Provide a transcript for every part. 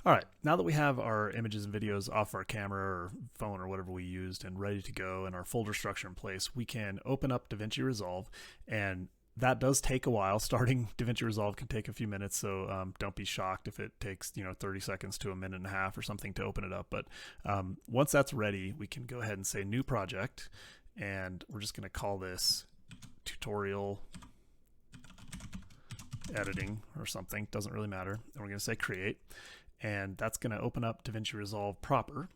All right, now that we have our images and videos off our camera or phone or whatever we used and ready to go and our folder structure in place, we can open up DaVinci Resolve, and that does take a while. Starting DaVinci Resolve can take a few minutes, so don't be shocked if it takes 30 seconds to a minute and a half or something to open it up. But once that's ready, we can go ahead and say New Project, and we're just going to call this Tutorial Editing or something. Doesn't really matter. And we're going to say Create. And that's going to open up DaVinci Resolve proper.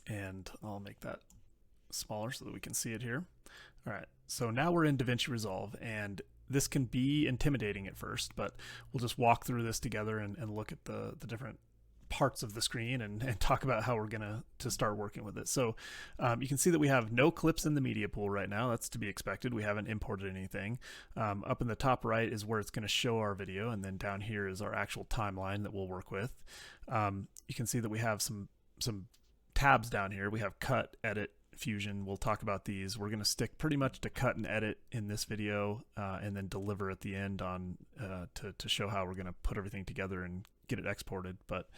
And I'll make that smaller so that we can see it here. All right, so now we're in DaVinci Resolve, and this can be intimidating at first, but we'll just walk through this together and look at the different parts of the screen and talk about how we're going to start working with it. So you can see that we have no clips in the media pool right now. That's to be expected. We haven't imported anything. Up in the top right is where it's going to show our video, and then down here is our actual timeline that we'll work with. You can see that we have some tabs down here. We have Cut, Edit, Fusion. We'll talk about these. We're going to stick pretty much to cut and edit in this video, and then deliver at the end on to show how we're going to put everything together and get it exported. But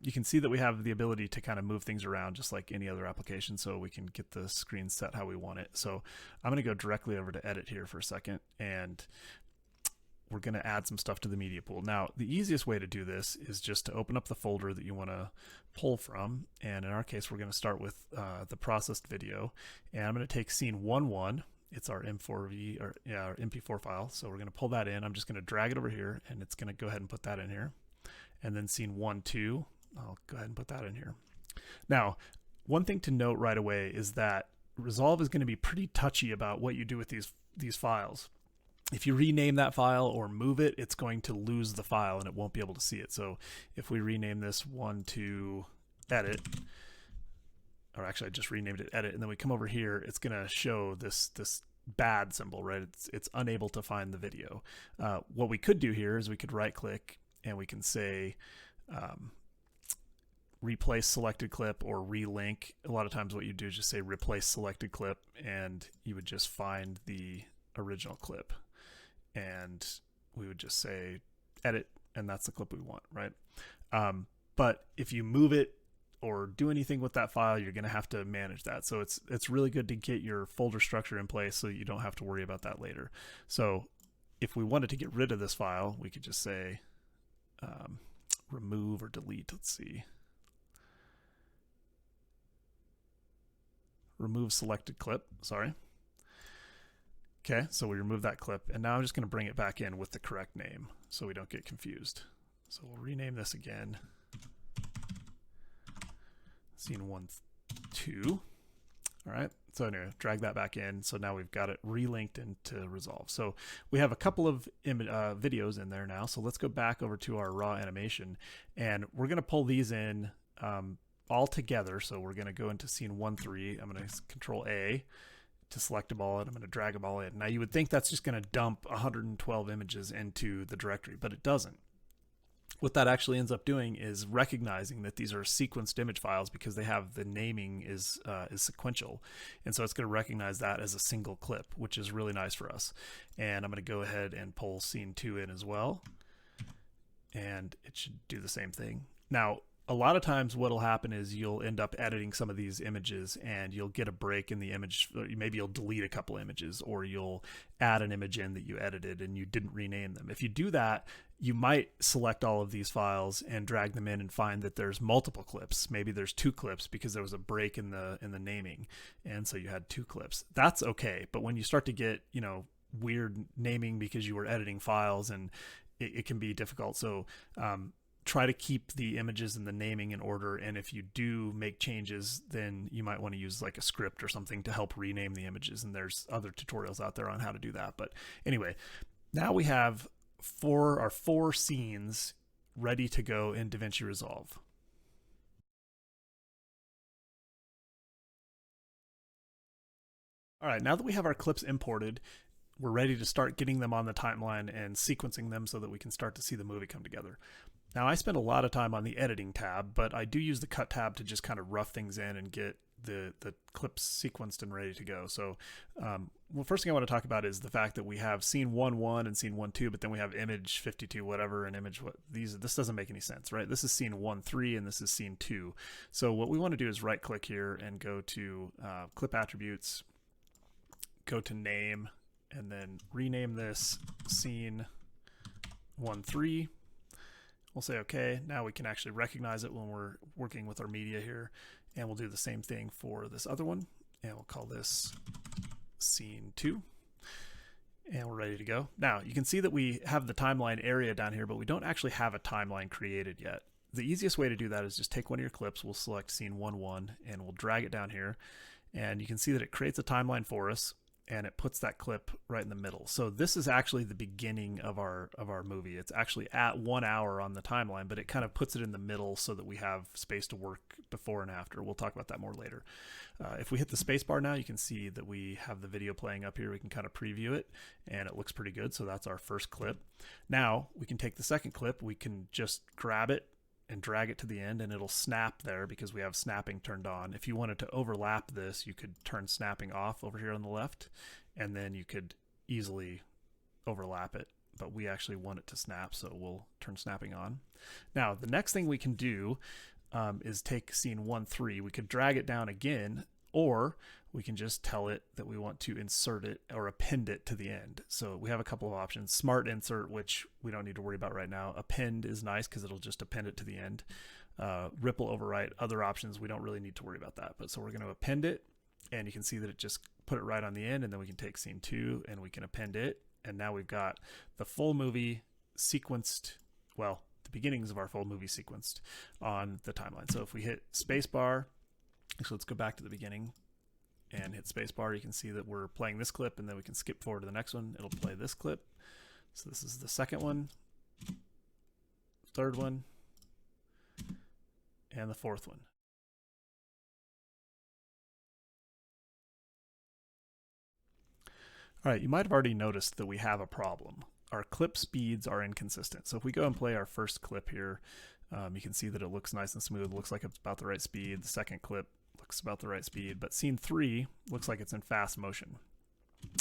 you can see that we have the ability to kind of move things around just like any other application, so we can get the screen set how we want it. So I'm going to go directly over to edit here for a second, and we're going to add some stuff to the media pool. Now, the easiest way to do this is just to open up the folder that you want to pull from. And in our case, we're going to start with the processed video. And I'm going to take scene 1.1. It's our M4V or our MP4 file. So we're going to pull that in. I'm just going to drag it over here, and it's going to go ahead and put that in here. And then scene 1.2, I'll go ahead and put that in here. Now, one thing to note right away is that Resolve is going to be pretty touchy about what you do with these files. If you rename that file or move it, it's going to lose the file and it won't be able to see it. So if we rename this one to edit, or actually I just renamed it edit, and then we come over here, it's going to show this bad symbol, right? It's unable to find the video. What we could do here is we could right click and we can say replace selected clip or relink. A lot of times what you do is just say replace selected clip, and you would just find the original clip. And we would just say edit, and that's the clip we want, right? But if you move it or do anything with that file, you're going to have to manage that. So it's really good to get your folder structure in place so you don't have to worry about that later. So if we wanted to get rid of this file, we could just say remove or delete. Let's see. Remove selected clip, sorry. Okay, so we remove that clip, and now I'm just going to bring it back in with the correct name so we don't get confused. So we'll rename this again. Scene 1.2. All right, so anyway, drag that back in. So now we've got it relinked into Resolve. So we have a couple of videos in there now. So let's go back over to our raw animation, and we're going to pull these in all together. So we're going to go into scene 1.3. I'm going to Control A to select them all, and I'm going to drag them all in. Now you would think that's just going to dump 112 images into the directory, but it doesn't. What that actually ends up doing is recognizing that these are sequenced image files because they have the naming is sequential, and so it's going to recognize that as a single clip, which is really nice for us. And I'm going to go ahead and pull scene 2 in as well, and it should do the same thing. Now, a lot of times what'll happen is you'll end up editing some of these images and you'll get a break in the image. Maybe you'll delete a couple images, or you'll add an image in that you edited and you didn't rename them. If you do that, you might select all of these files and drag them in and find that there's multiple clips. Maybe there's 2 clips because there was a break in the naming, and so you had 2 clips. That's okay. But when you start to get, weird naming because you were editing files, and it can be difficult. So try to keep the images and the naming in order, and if you do make changes, then you might want to use like a script or something to help rename the images, and there's other tutorials out there on how to do that. But anyway, now we have our 4 scenes ready to go in DaVinci Resolve. All right, now that we have our clips imported, we're ready to start getting them on the timeline and sequencing them so that we can start to see the movie come together. Now, I spend a lot of time on the editing tab, but I do use the cut tab to just kind of rough things in and get the clips sequenced and ready to go. So well, first thing I want to talk about is the fact that we have scene 1.1 and scene 1.2, but then we have image 52 whatever and image what this doesn't make any sense, right? This is scene 1.3 and this is scene 2. So what we want to do is right click here and go to clip attributes, go to name, and then rename this scene 1.3. We'll say okay. Now we can actually recognize it when we're working with our media here. And we'll do the same thing for this other one. And we'll call this scene 2. And we're ready to go. Now you can see that we have the timeline area down here, but we don't actually have a timeline created yet. The easiest way to do that is just take one of your clips. We'll select scene 1.1 and we'll drag it down here. And you can see that it creates a timeline for us, and it puts that clip right in the middle. So this is actually the beginning of our movie. It's actually at 1 hour on the timeline, but it kind of puts it in the middle so that we have space to work before and after. We'll talk about that more later. If we hit the space bar now, you can see that we have the video playing up here. We can kind of preview it, and it looks pretty good. So that's our first clip. Now we can take the second clip. We can just grab it and drag it to the end, and it'll snap there because we have snapping turned on. If you wanted to overlap this, you could turn snapping off over here on the left, and then you could easily overlap it, but we actually want it to snap, so we'll turn snapping on. Now the next thing we can do is take scene 1.3. We could drag it down again, or we can just tell it that we want to insert it or append it to the end. So we have a couple of options. Smart insert, which we don't need to worry about right now. Append is nice because it'll just append it to the end. Ripple overwrite, other options, we don't really need to worry about that. But so we're going to append it, and you can see that it just put it right on the end, and then we can take scene 2 and we can append it. And now we've got the full movie sequenced, well, the beginnings of our full movie sequenced on the timeline. So if we hit spacebar, so let's go back to the beginning and hit spacebar. You can see that we're playing this clip, and then we can skip forward to the next one. It'll play this clip. So this is the second one, third one, and the fourth one. All right, you might have already noticed that we have a problem. Our clip speeds are inconsistent. So if we go and play our first clip here, you can see that it looks nice and smooth. It looks like it's about the right speed. The second clip looks about the right speed, but scene 3 looks like it's in fast motion,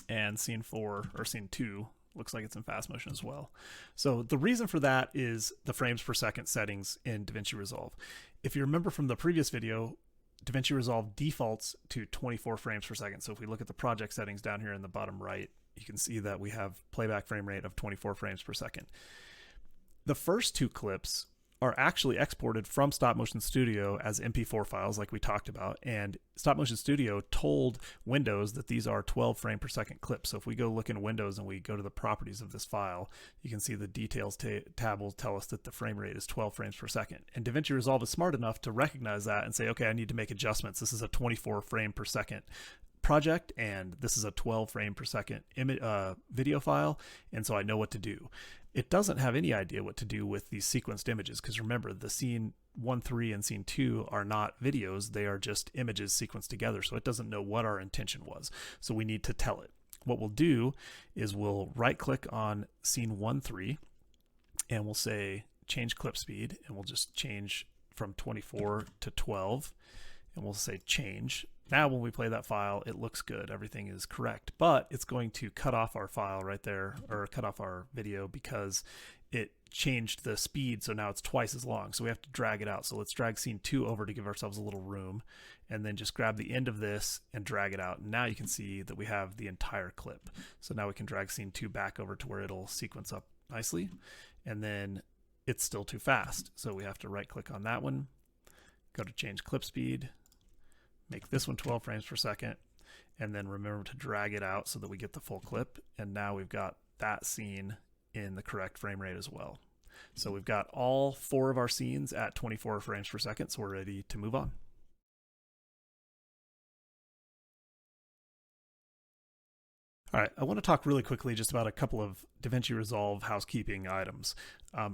and scene 4 or scene 2 looks like it's in fast motion as well. So the reason for that is the frames per second settings in DaVinci Resolve. If you remember from the previous video, DaVinci Resolve defaults to 24 frames per second. So if we look at the project settings down here in the bottom right, you can see that we have playback frame rate of 24 frames per second. The first two clips are actually exported from Stop Motion Studio as MP4 files like we talked about, and Stop Motion Studio told Windows that these are 12 frame per second clips. So if we go look in Windows and we go to the properties of this file, you can see the details tab will tell us that the frame rate is 12 frames per second. And DaVinci Resolve is smart enough to recognize that and say, okay, I need to make adjustments. This is a 24 frame per second project, and this is a 12 frame per second video file, and so I know what to do. It doesn't have any idea what to do with these sequenced images, because remember, the scene 1.3 and scene 2 are not videos, they are just images sequenced together, so it doesn't know what our intention was. So we need to tell it. What we'll do is we'll right click on scene 1.3 and we'll say change clip speed, and we'll just change from 24 to 12, and we'll say change. Now when we play that file, it looks good, everything is correct, but it's going to cut off our file right there, or cut off our video, because it changed the speed, so now it's twice as long, so we have to drag it out. So let's drag scene 2 over to give ourselves a little room, and then just grab the end of this and drag it out. And now you can see that we have the entire clip. So now we can drag scene 2 back over to where it'll sequence up nicely, and then it's still too fast, so we have to right click on that one, go to change clip speed, make this one 12 frames per second, and then remember to drag it out so that we get the full clip. And now we've got that scene in the correct frame rate as well. So we've got all 4 of our scenes at 24 frames per second, so we're ready to move on. All right, I want to talk really quickly just about a couple of DaVinci Resolve housekeeping items.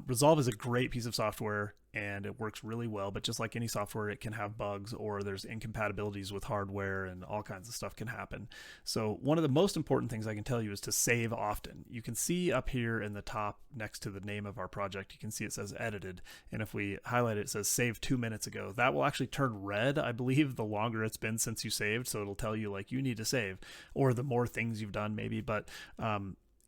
Resolve is a great piece of software. and it works really well. But just like any software, it can have bugs, or there's incompatibilities with hardware, and all kinds of stuff can happen. So one of the most important things I can tell you is to save often. You can see up here in the top next to the name of our project, you can see it says edited. And if we highlight it, it says save 2 minutes ago. That will actually turn red, I believe, the longer it's been since you saved. So it'll tell you like you need to save, or the more things you've done maybe. But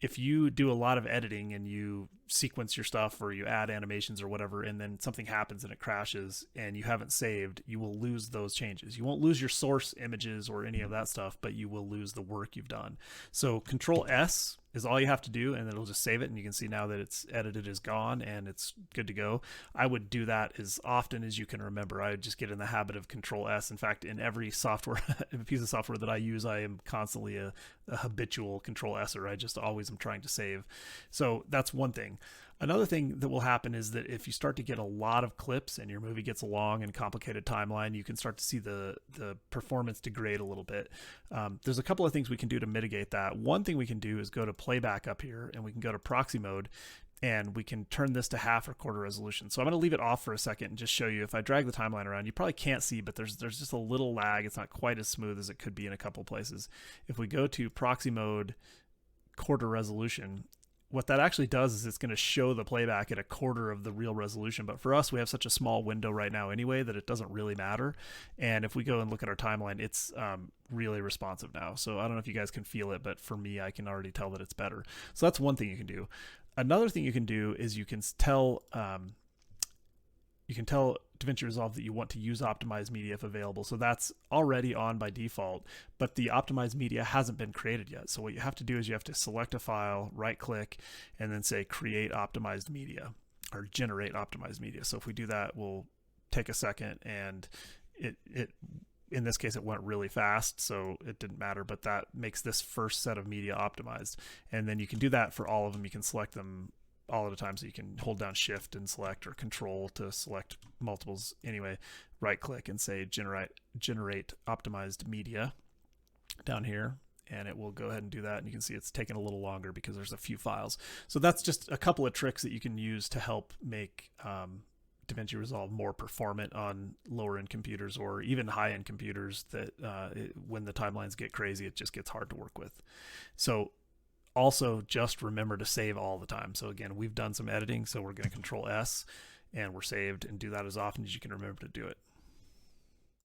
if you do a lot of editing and you sequence your stuff, or you add animations or whatever, and then something happens and it crashes and you haven't saved, you will lose those changes. You won't lose your source images or any of that stuff, but you will lose the work you've done. So Control S is all you have to do, and it'll just save it, and you can see now that it's edited is gone and it's good to go. I would do that as often as you can remember. I would just get in the habit of Control S. In fact, in every software, piece of software that I use, I am constantly a habitual Control S-er. I just always am trying to save. So that's one thing. Another thing that will happen is that if you start to get a lot of clips and your movie gets a long and complicated timeline, you can start to see the performance degrade a little bit. There's a couple of things we can do to mitigate that. One thing we can do is go to playback up here, and we can go to proxy mode, and we can turn this to half or quarter resolution. So I'm going to leave it off for a second and just show you. If I drag the timeline around, you probably can't see, but there's just a little lag. It's not quite as smooth as it could be in a couple places. If we go to proxy mode, quarter resolution, what that actually does is it's going to show the playback at a quarter of the real resolution. But for us, we have such a small window right now anyway that it doesn't really matter. And if we go and look at our timeline, it's really responsive now. So I don't know if you guys can feel it, but for me, I can already tell that it's better. So that's one thing you can do. Another thing you can do is you can tell DaVinci Resolve that you want to use optimized media if available. So that's already on by default, but the optimized media hasn't been created yet. So what you have to do is you have to select a file, right click, and then say create optimized media, or generate optimized media. So if we do that, we'll take a second, and it in this case, it went really fast, so it didn't matter, but that makes this first set of media optimized. And then you can do that for all of them. You can select them all at a time, so you can hold down shift and select, or control to select multiples. Anyway, right click and say generate optimized media down here, and it will go ahead and do that. And you can see it's taking a little longer because there's a few files. So that's just a couple of tricks that you can use to help make DaVinci Resolve more performant on lower end computers, or even high end computers that when the timelines get crazy, it just gets hard to work with. So also just remember to save all the time. So again, we've done some editing, so we're going to Control S, and we're saved, and do that as often as you can remember to do it.